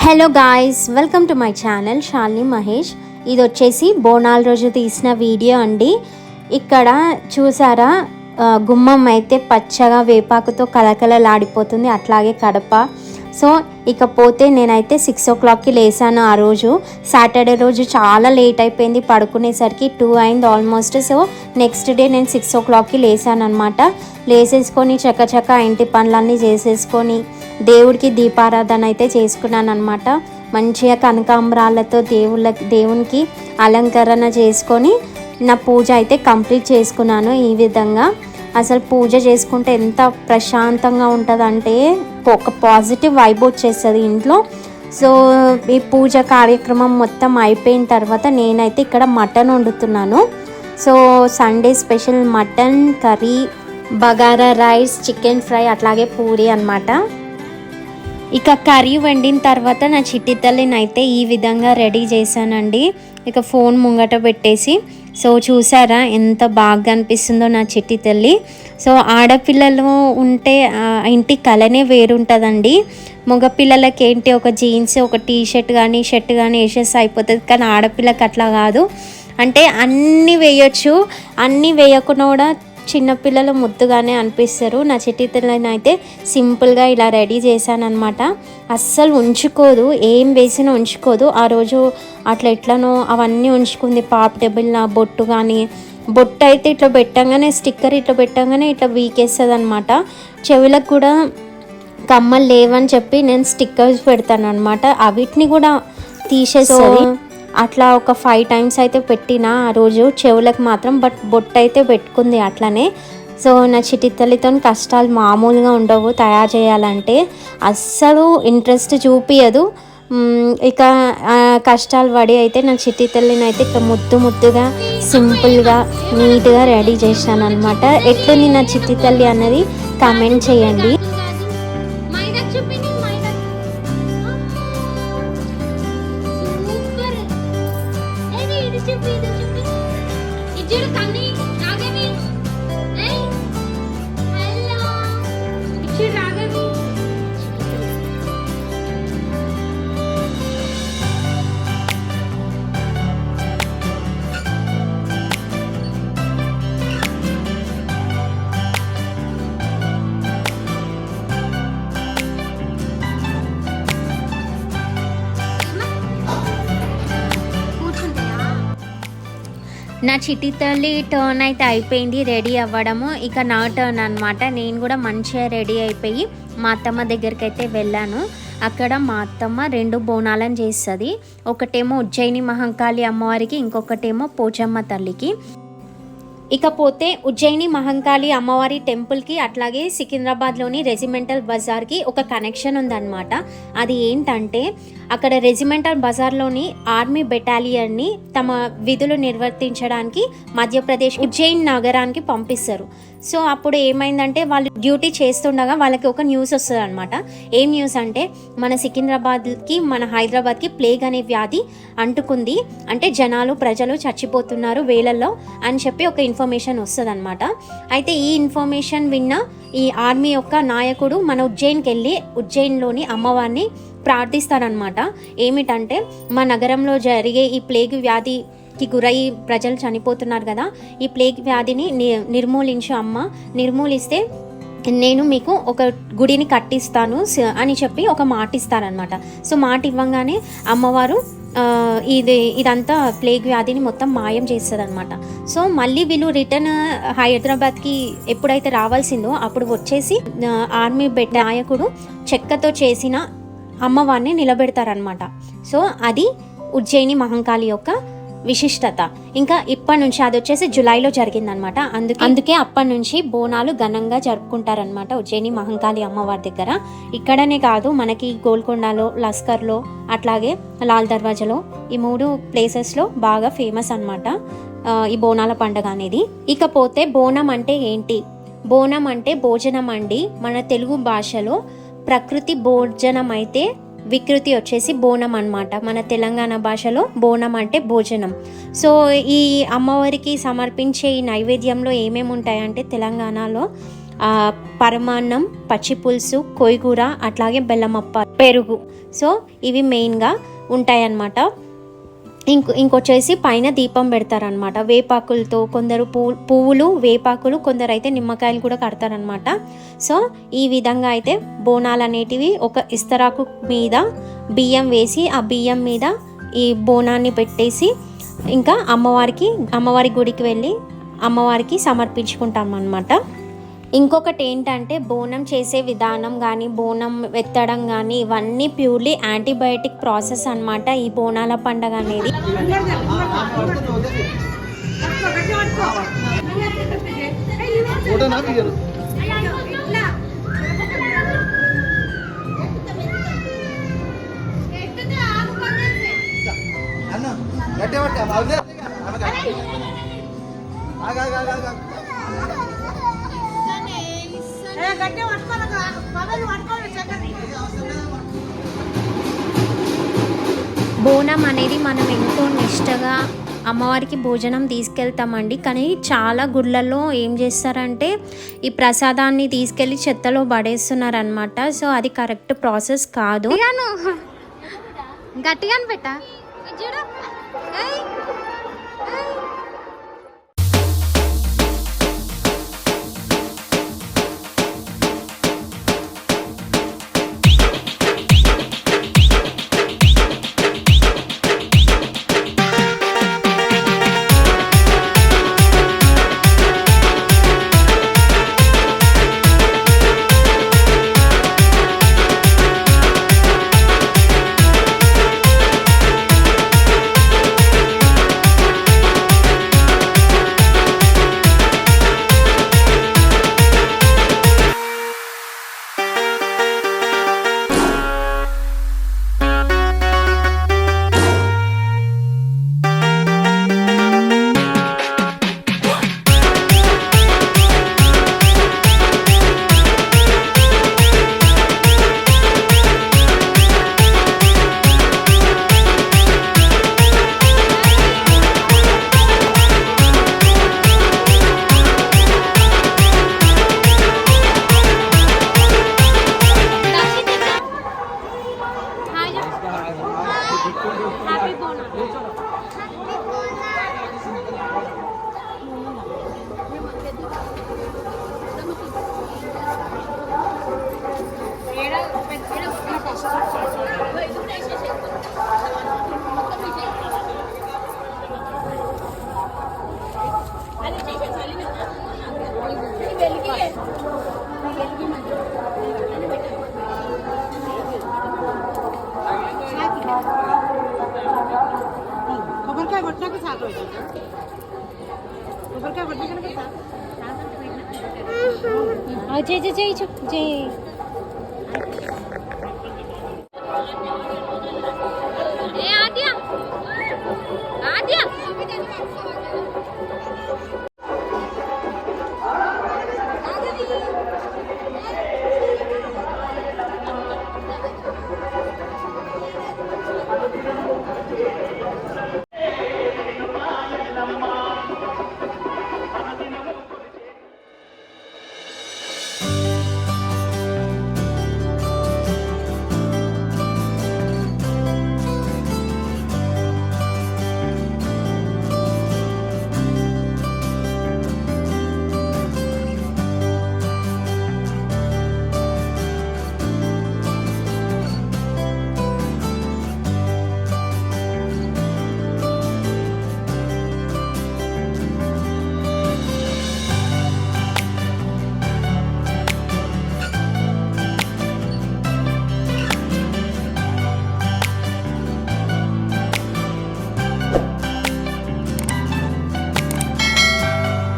Hello guys, welcome to my channel Shalini Mahesh. ఇది వచ్చేసి బోనాల రోజు తీసిన వీడియో అండి. ఇక్కడ చూసారా, గుమ్మం అయితే పచ్చగా వేపాకుతో కలకలలాడిపోతుంది, అట్లాగే కడప. సో ఇకపోతే నేనైతే 6 o'clockకి లేసాను. ఆ రోజు సాటర్డే రోజు చాలా లేట్ అయిపోయింది, పడుకునేసరికి 2 అయింది ఆల్మోస్ట్. సో నెక్స్ట్ డే నేను 6 o'clockకి లేసాను అనమాట. లేసేసుకొని చక్క ఇంటి పనులన్నీ చేసేసుకొని దేవుడికి దీపారాధన అయితే చేసుకున్నాను అనమాట. మంచిగా కనకాంబరాలతో దేవునికి అలంకరణ చేసుకొని నా పూజ అయితే కంప్లీట్ చేసుకున్నాను. ఈ విధంగా అసలు పూజ చేసుకుంటే ఎంత ప్రశాంతంగా ఉంటుందంటే ఒక పాజిటివ్ వైబ్ వచ్చేస్తుంది ఇంట్లో. సో ఈ పూజ కార్యక్రమం మొత్తం అయిపోయిన తర్వాత నేనైతే ఇక్కడ మటన్ వండుతున్నాను. So Sunday special mutton curry, bagara rice, chicken fry, అట్లాగే పూరి అన్నమాట. ఇక కర్రీ వండిన తర్వాత నా చిట్టి తల్లిని అయితే ఈ విధంగా రెడీ చేశానండి. ఇక ఫోన్ ముంగట పెట్టేసి. సో చూసారా ఎంత బాగా అనిపిస్తుందో నా చిట్టి తల్లి. సో ఆడపిల్లలు ఉంటే ఇంటి కళనే వేరుంటుందండి. మగపిల్లలకి ఏంటి, ఒక జీన్స్, ఒక టీ షర్ట్ కానీ షర్ట్ కానీ వేసేసి అయిపోతుంది. కానీ ఆడపిల్లకి అట్లా కాదు. అంటే అన్నీ వేయొచ్చు, అన్నీ వేయకుండా కూడా చిన్నపిల్లలు ముద్దుగానే అనిపిస్తారు. నా చిట్టి తల్లిని అయితే సింపుల్గా ఇలా రెడీ చేశాను అనమాట. అస్సలు ఉంచుకోదు, ఏం వేసినా ఉంచుకోదు. ఆ రోజు అట్లా ఎట్లనో అవన్నీ ఉంచుకుంది. పాపటబుల్ నా బొట్టు కానీ, బొట్టు అయితే ఇట్లా పెట్టంగానే, స్టిక్కర్ ఇట్లా పెట్టంగానే ఇట్లా వీకేస్తుంది అనమాట. చెవులకు కూడా కమ్మలు లేవని చెప్పి నేను స్టిక్కర్స్ పెడతాను అనమాట, అవిటిని కూడా తీసేస్తుంది. అట్లా ఒక 5 times అయితే పెట్టిన ఆ రోజు చెవులకు మాత్రం. బట్ బొట్టు అయితే పెట్టుకుంది అట్లనే. సో నా చిట్టి తల్లితో కష్టాలు మామూలుగా ఉండవు. తయారు చేయాలంటే అస్సలు ఇంట్రెస్ట్ చూపించదు. ఇక కష్టాలు పడి అయితే నా చిట్టి తల్లిని అయితే ఇక ముద్దుగా సింపుల్గా నీట్గా రెడీ చేశాను అనమాట. ఎట్లుంది నా చిట్టి తల్లి అన్నది కామెంట్ చేయండి. నా చిట్టి తల్లి టర్న్ అయితే అయిపోయింది రెడీ అవ్వడము. ఇక నా టర్న్ అనమాట. నేను కూడా మంచిగా రెడీ అయిపోయి మా అత్తమ్మ దగ్గరికి అయితే వెళ్ళాను. అక్కడ మా అత్తమ్మ 2 బోనాలను చేస్తుంది. ఒకటేమో ఉజ్జయిని మహంకాళి అమ్మవారికి, ఇంకొకటేమో పోచమ్మ తల్లికి. ఇకపోతే ఉజ్జయిని మహంకాళి అమ్మవారి టెంపుల్కి అట్లాగే సికింద్రాబాద్లోని రెజిమెంటల్ బజార్కి ఒక కనెక్షన్ ఉందన్నమాట. అది ఏంటంటే అక్కడ రెజిమెంటల్ బజార్లోని ఆర్మీ బెటాలియన్ని తమ విధులు నిర్వర్తించడానికి మధ్యప్రదేశ్ ఉజ్జయిన్ నగరానికి పంపిస్తారు. సో అప్పుడు ఏమైందంటే వాళ్ళు డ్యూటీ చేస్తుండగా వాళ్ళకి ఒక న్యూస్ వస్తుంది అనమాట. ఏం న్యూస్ అంటే మన సికింద్రాబాద్కి, మన హైదరాబాద్కి ప్లేగ్ అనే వ్యాధి అంటుకుంది, అంటే ప్రజలు చచ్చిపోతున్నారు వేలల్లో అని చెప్పి ఒక ఇన్ఫర్మేషన్ వస్తుంది అనమాట. అయితే ఈ ఇన్ఫర్మేషన్ విన్న ఈ ఆర్మీ యొక్క నాయకుడు మన ఉజ్జయిన్కి వెళ్ళి ఉజ్జయిన్లోని అమ్మవారిని ప్రార్థిస్తారనమాట. ఏమిటంటే మా నగరంలో జరిగే ఈ ప్లేగ్ వ్యాధికి గురై ప్రజలు చనిపోతున్నారు కదా, ఈ ప్లేగ్ వ్యాధిని నిర్మూలించు అమ్మ, నిర్మూలిస్తే నేను మీకు ఒక గుడిని కట్టిస్తాను అని చెప్పి ఒక మాట ఇస్తారనమాట. సో మాట ఇవ్వగానే అమ్మవారు ఇదంతా ప్లేగ్ వ్యాధిని మొత్తం మాయం చేస్తుంది అనమాట. సో మళ్ళీ వీళ్ళు రిటర్న్ హైదరాబాద్కి ఎప్పుడైతే రావాల్సిందో అప్పుడు వచ్చేసి ఆర్మీ నాయకుడు చెక్కతో చేసిన అమ్మవారిని నిలబెడతారనమాట. సో అది ఉజ్జయిని మహంకాళి యొక్క విశిష్టత. ఇంకా ఇప్పటి నుంచి అది వచ్చేసి జూలైలో జరిగిందనమాట. అందుకే అప్పటి నుంచి బోనాలు ఘనంగా జరుపుకుంటారనమాట ఉజ్జయిని మహంకాళి అమ్మవారి దగ్గర. ఇక్కడనే కాదు, మనకి గోల్కొండలో, లస్కర్లో, అట్లాగే లాల్ దర్వాజాలో, ఈ 3 ప్లేసెస్లో బాగా ఫేమస్ అనమాట ఈ బోనాల పండుగ అనేది. ఇకపోతే బోనం అంటే ఏంటి? బోనం అంటే భోజనం అండి. మన తెలుగు భాషలో ప్రకృతి భోజనం అయితే వికృతి వచ్చేసి బోనం అన్నమాట. మన తెలంగాణ భాషలో బోనం అంటే భోజనం. సో ఈ అమ్మవారికి సమర్పించే ఈ నైవేద్యంలో ఏమేమి ఉంటాయంటే తెలంగాణలో పరమాన్నం, పచ్చి పులుసు, కొయ్యగూర, అట్లాగే బెల్లమప్ప, పెరుగు. సో ఇవి మెయిన్గా ఉంటాయన్నమాట. ఇంకొచ్చేసి పైన దీపం పెడతారనమాట వేపాకులతో. కొందరు పువ్వులు, వేపాకులు, కొందరు అయితే నిమ్మకాయలు కూడా కడతారనమాట. సో ఈ విధంగా అయితే బోనాలు అనేటివి ఒక ఇస్తరాకు మీద బియ్యం వేసి ఆ బియ్యం మీద ఈ బోనాన్ని పెట్టేసి ఇంకా అమ్మవారి గుడికి వెళ్ళి అమ్మవారికి సమర్పించుకుంటాం అన్నమాట. ఇంకొకటి ఏంటంటే బోనం చేసే విధానం కానీ బోనం ఎత్తడం కానీ ఇవన్నీ ప్యూర్లీ యాంటీబయాటిక్ ప్రాసెస్ అన్నమాట ఈ బోనాల పండగ అనేది. బోనం అనేది మనం ఎంతో నిష్టగా అమ్మవారికి భోజనం తీసుకెళ్తామండి. కానీ చాలా గుళ్ళల్లో ఏం చేస్తారంటే ఈ ప్రసాదాన్ని తీసుకెళ్ళి చెత్తలో పడేస్తున్నారనమాట. సో అది కరెక్ట్ ప్రాసెస్ కాదు. గట్టిగా పెట్ట जय जय जय जय